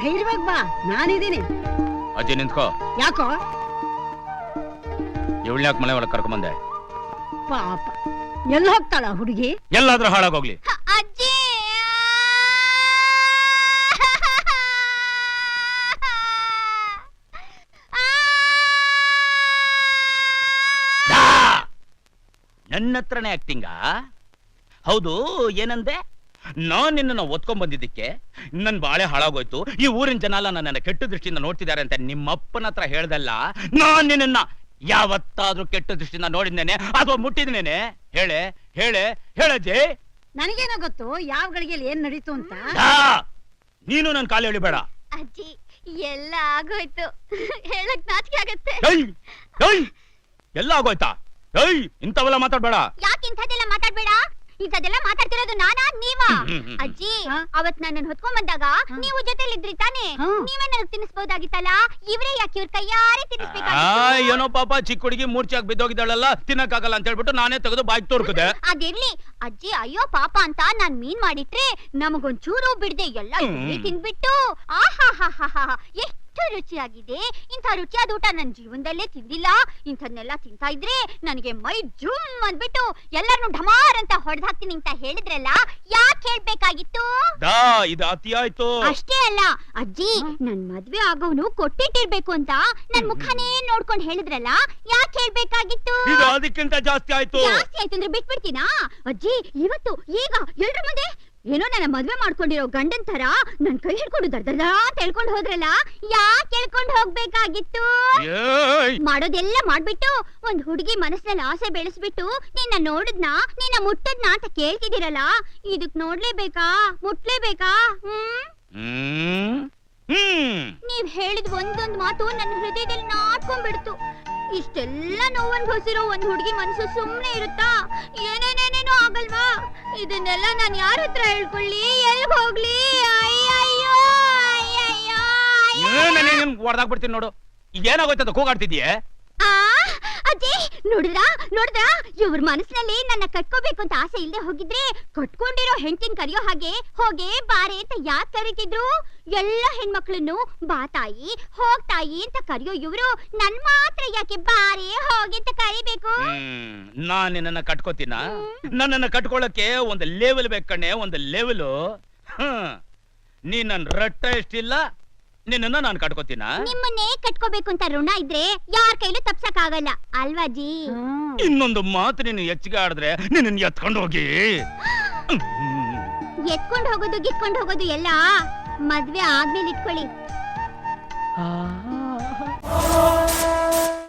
ಧೈರ್ಯವಾಗಿ ಬಾ, ನಾನಿದ್ದೀನಿ. ಅಜ್ಜಿ ನಿಂತ್ಕೋ. ಯಾಕೋ? ಇವಳ್ಯಾಕೆ ಮನೆ ಒಳಗೆ ಕರ್ಕೊಂಬಂದೆ? ಪಾಪ, ಎಲ್ಲಿ ಹೋಗ್ತಾಳ ಹುಡುಗಿ? ಎಲ್ಲಾದ್ರೂ ಹಾಳಾಗೋಗ್ಲಿ. ಅಜ್ಜಿ ನನ್ನ ಹತ್ರನೇ ಆಕ್ಟಿಂಗ? ಹೌದು, ಏನಂದೆ? ನಾನ್ ನಿನ್ನ ಒತ್ಕೊಂಡ್ ಬಂದಿದ್ದಕ್ಕೆ ನನ್ ಬಾಳೆ ಹಾಳಾಗೋಯ್ತು, ಈ ಊರಿನ ಜನ ಎಲ್ಲ ನನ್ನನ್ನ ಕೆಟ್ಟ ದೃಷ್ಟಿಯಿಂದ ನೋಡ್ತಿದ್ದಾರೆ ಅಂತ ನಿಮ್ಮಪ್ಪನ ಹತ್ರ ಹೇಳ್ದಲ್ಲ. ನಾನ್ ನಿನ್ನ ಯಾವತ್ತಾದ್ರೂ ಕೆಟ್ಟ ದೃಷ್ಟಿಯಿಂದ ನೋಡಿದ್ದೇನೆ ಅಥವಾ ಮುಟ್ಟಿದ್ದೇನೆ? ಹೇಳೆ ಹೇಳೆ ಹೇಳಜ್ಜಿ. ನನಗೇನೋ ಗೊತ್ತು ಯಾವ ಗಳಿಗೆಯಲ್ಲಿ ಏನ್ ನಡೀತು ಅಂತ. ನೀನು ನನ್ ಕಾಲು ಎಳಿಬೇಡ. ಅಜ್ಜಿ ಎಲ್ಲ ಆಗೋಯ್ತು, ಹೇಳಕ್ ನಾಚಿಕೆ ಆಗತ್ತೆ. ಎಲ್ಲ ಆಗೋಯ್ತಾ? ಇಂಥವೆಲ್ಲ ಮಾತಾಡ್ಬೇಡ. ಯಾಕೆ ಇಂಥದ್ದೆಲ್ಲ ಮಾತಾಡ್ಬೇಡ? ಇಂಥದ್ದೆಲ್ಲ ಮಾತಾಡ್ತಿರೋದು ನಾನಾ ನೀವಾ? ಅಜ್ಜಿ ಅವತ್ ನನ್ನ ಹೊತ್ಕೊಂಡ್ ಬಂದಾಗ ನೀವು ಜೊತೆಲಿದ್ರಿ ತಾನೇ? ನೀವೇ ನನಗ್ ತಿನ್ನಿಸ್ಬೋದಾಗಿತ್ತಲ್ಲ, ಇವ್ರೇ ಯಾಕೆ ಇವ್ರ ಕೈಯಾರೆ ತಿನ್ನಿಸ್ಬೇಕಾಗಿತ್ತು? ಏನೋ ಪಾಪ ಚಿಕ್ಕ ಹುಡುಗಿ ಮೂರ್ಛೆಯಾಗಿ ಬಿದ್ದೋಗಿದ್ದಾಳಲ್ಲ, ತಿನ್ನಕ್ಕಾಗಲ್ಲ ಅಂತ ಹೇಳ್ಬಿಟ್ಟು ನಾನೇ ತೆಗೆದು ಬಾಯ್ಗೆ ತೋರ್ಕದೆ. ಅದಿರ್ಲಿ ಅಜ್ಜಿ, ಅಯ್ಯೋ ಪಾಪ ಅಂತ ನಾನ್ ಮೀನ್ ಮಾಡಿಟ್ರೆ ನಮಗೊಂಚೂರು ಬಿಡ್ದೆ ಎಲ್ಲ ತಿನ್ಬಿಟ್ಟು ಆಹಾ ಎಷ್ಟು ರುಚಿಯಾಗಿದೆ. ಇಂಥ ರುಚಿಯಾದ ಊಟ ನನ್ ಜೀವನದಲ್ಲೇ ತಿಂದಿಲ್ಲ. ಇಂಥದ್ನೆಲ್ಲ ತಿಂತಾ ಇದ್ರೆ ನನಗೆ ಮೈ ಜುಮ್ ಅಂದ್ಬಿಟ್ಟು ಎಲ್ಲರನ್ನು ಢಮಾರ್ ಅಂತ ಹೊಡೆದ್ ಹಾಕ್ತೀನಿ ಅಂತ ಹೇಳಿದ್ರಲ್ಲ, ಯಾಕೆ ಹೇಳ್ಬೇಕಾಗಿತ್ತು? ಇದು ಅತಿ ಆಯ್ತು. ಅಷ್ಟೇ ಅಲ್ಲ ಅಜ್ಜಿ, ನನ್ ಮದ್ವೆ ಆಗೋನು ಕೊಟ್ಟಿಟ್ಟಿರ್ಬೇಕು ಅಂತ ನನ್ ಮುಖನೇ ನೋಡ್ಕೊಂಡ್ ಹೇಳಿದ್ರಲ್ಲ, ಯಾಕೆ ಹೇಳ್ಬೇಕಾಗಿತ್ತು? ಇದು ಅದಕ್ಕಿಂತ ಜಾಸ್ತಿ ಆಯ್ತು. ಜಾಸ್ತಿ ಆಯ್ತು ಅಂದ್ರೆ ಬಿಟ್ಬಿಡ್ತೀನಾ ಅಜ್ಜಿ? ಇವತ್ತು ಈಗ ಎಲ್ರ ಮುಂದೆ ಏನೋ ನನ್ನ ಮದ್ವೆ ಮಾಡ್ಕೊಂಡಿರೋ ಗಂಡನ್ ತರ ನನ್ ಕೈ ಹಿಡ್ಕೊಂಡು ದರ್ದರ್ದ ಅಂತ ಹೇಳ್ಕೊಂಡು ಹೋದ್ರಲ್ಲ, ಯಾಕೆ ಹೇಳ್ಕೊಂಡು ಹೋಗ್ಬೇಕಾಗಿತ್ತು? ಮಾಡೋದೆಲ್ಲ ಮಾಡ್ಬಿಟ್ಟು ಒಂದ್ ಹುಡುಗಿ ಮನಸ್ಸಲ್ಲಿ ಆಸೆ ಬೆಳೆಸ್ಬಿಟ್ಟು ನಿನ್ನ ನೋಡಿದ್ನಾ, ನಿನ್ನ ಮುಟ್ಟದ್ನಾ ಅಂತ ಕೇಳ್ತಿದ್ದೀರಲ್ಲ, ಇದಕ್ ನೋಡ್ಲೇಬೇಕಾ, ಮುಟ್ಲೇಬೇಕಾ? ನೀವ್ ಹೇಳಿದ್ ಒಂದೊಂದ್ ಮಾತು ನನ್ನ ಹೃದಯದಲ್ಲಿ ನಾಟ್ಕೊಂಡ್ಬಿಡ್ತು. ಇಷ್ಟೆಲ್ಲ ನೋವು ಅನುಭವಿಸಿರೋ ಒಂದ್ ಹುಡುಗಿ ಮನಸ್ಸು ಸುಮ್ನೆ ಇರುತ್ತಾ? ಏನೇನೇನೇನೋ ಆಗಲ್ವಾ? ಇದನ್ನೆಲ್ಲ ನಾನ್ ಯಾರ ಹತ್ರ ಹೇಳ್ಕೊಳ್ಳಿ, ಎಲ್ಗ್ ಹೋಗ್ಲಿ? ಅಯ್ಯಯ್ಯೋ ಅಯ್ಯಯ್ಯೋ, ಹೊಡೆದಾಗ್ಬಿಡ್ತೀನಿ ನೋಡು. ಏನಾಗೋಯ್ತದ ಕೂಗಾಡ್ತಿದ್ಯೆ? ಅಜ್ಜಿ ನೋಡಿದ್ರಾ ನೋಡಿದ್ರಾ, ಇವ್ರ ಮನಸ್ಸಿನಲ್ಲಿ ನನ್ನ ಕಟ್ಕೋಬೇಕು ಅಂತ ಆಸೆ ಇಲ್ಲದೆ ಹೋಗಿದ್ರೆ ಕಟ್ಕೊಂಡಿರೋ ಹೆಂಡತಿನ ಕರೆಯೋ ಹಾಗೆ ಹೋಗೆ ಬಾರೆ ಅಂತ ಯಾಕೆ ಕರೀತಿದ್ರು? ಎಲ್ಲ ಹೆಣ್ಮಕ್ಳನ್ನು ಬಾ ತಾಯಿ ಹೋಗ್ ತಾಯಿ ಅಂತ ಕರೆಯೋ ಇವ್ರು ನನ್ ಮಾತ್ರ ಯಾಕೆ ಬಾರೆ ಹೋಗಿ ಅಂತ ಕರಿಬೇಕು? ನಾನ್ ನಿನ್ನ ಕಟ್ಕೋತೀನ? ನನ್ನನ್ನ ಕಟ್ಕೊಳ್ಳಕ್ಕೆ ಒಂದು ಲೆವೆಲ್ ಬೇಕು ಕಣೆ, ಒಂದು ಲೆವೆಲ್. ನೀ ನನ್ ರಟ್ಟ ಎಷ್ಟಿಲ್ಲ, ನಿನ್ನ ನಾನು ಕಟ್ಕೋತೀನ? ನಿಮ್ಮನ್ನೇ ಕಟ್ಕೋಬೇಕು ಅಂತ ಋಣ ಇದ್ರೆ ಯಾರ ಕೈಲೂ ತಪ್ಸಕ್ ಆಗಲ್ಲ ಅಲ್ವಾ ಜಿ? ಇನ್ನೊಂದು ಮಾತು ನೀನು ಹೆಚ್ಚಿಗೆ ಆಡಿದ್ರೆ ನಿನ್ನ ಎತ್ಕೊಂಡು ಹೋಗಿ. ಎತ್ಕೊಂಡು ಹೋಗೋದು ಗಿತ್ಕೊಂಡು ಹೋಗೋದು ಎಲ್ಲ ಮದ್ವೆ ಆದ್ಮೇಲೆ ಇಟ್ಕೊಳ್ಳಿ.